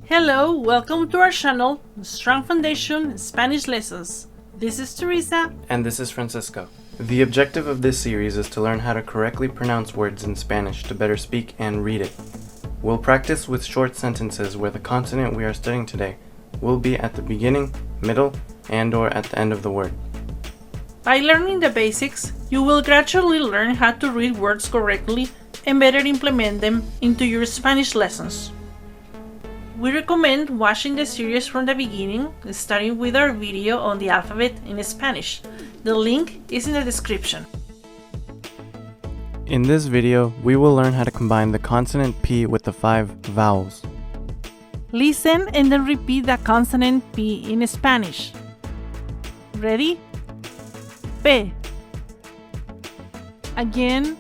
Hello, welcome to our channel, Strong Foundation Spanish Lessons. This is Teresa. And this is Francisco. The objective of this series is to learn how to correctly pronounce words in Spanish to better speak and read it. We'll practice with short sentences where the consonant we are studying today will be at the beginning, middle, and/or at the end of the word. By learning the basics, you will gradually learn how to read words correctly and better implement them into your Spanish lessons. We recommend watching the series from the beginning, starting with our video on the alphabet in Spanish. The link is in the description. In this video, we will learn how to combine the consonant P with the 5 vowels. Listen and then repeat the consonant P in Spanish. Ready? P. Again,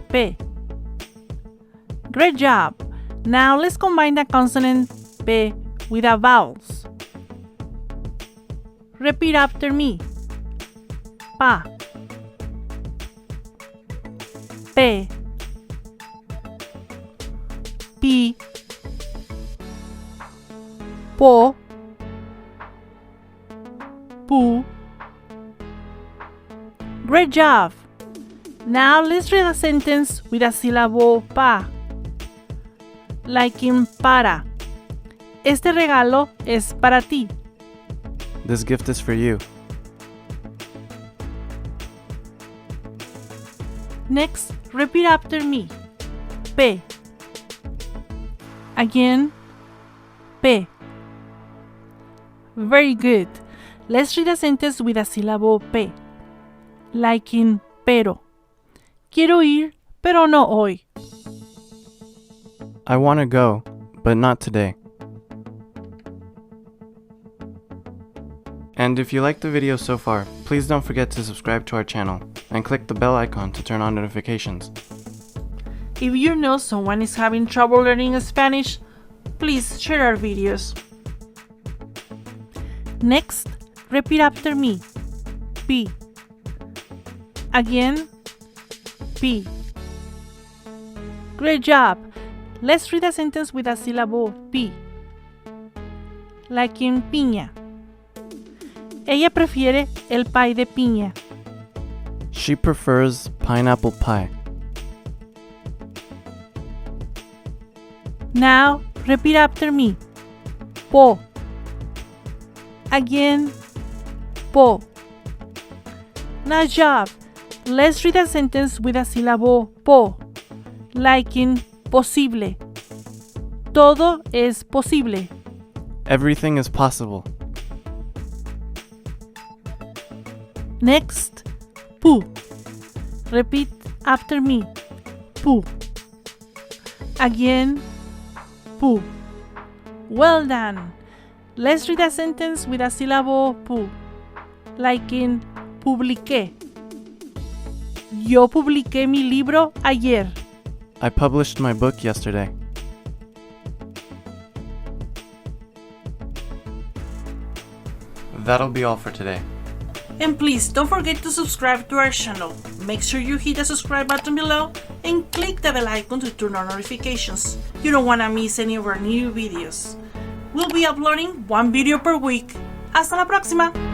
P. Great job! Now let's combine the consonant P with the vowels. Repeat after me. Pa. P. Pi. Po. Pu. Great job! Now let's read a sentence with a syllable pa. Like in para. Este regalo es para ti. This gift is for you. Next, repeat after me. P. Again, P. Very good. Let's read a sentence with a syllable P. Like in pero. Quiero ir, pero no hoy. I want to go, but not today. And if you liked the video so far, please don't forget to subscribe to our channel and click the bell icon to turn on notifications. If you know someone is having trouble learning Spanish, please share our videos. Next, repeat after me. P. Again, P. Great job! Let's read a sentence with a syllable P. Like in piña. Ella prefiere el pie de piña. She prefers pineapple pie. Now, repeat after me. Po. Again, po. Nice job! Let's read a sentence with a syllable po. Like in posible. Todo es posible. Everything is possible. Next, pu. Repeat after me. Pu. Again, pu. Well done. Let's read a sentence with a syllable pu. Like in publiqué. Yo publiqué mi libro ayer. I published my book yesterday. That'll be all for today. And please don't forget to subscribe to our channel. Make sure you hit the subscribe button below and click the bell icon to turn on notifications. You don't want to miss any of our new videos. We'll be uploading one video per week. Hasta la próxima!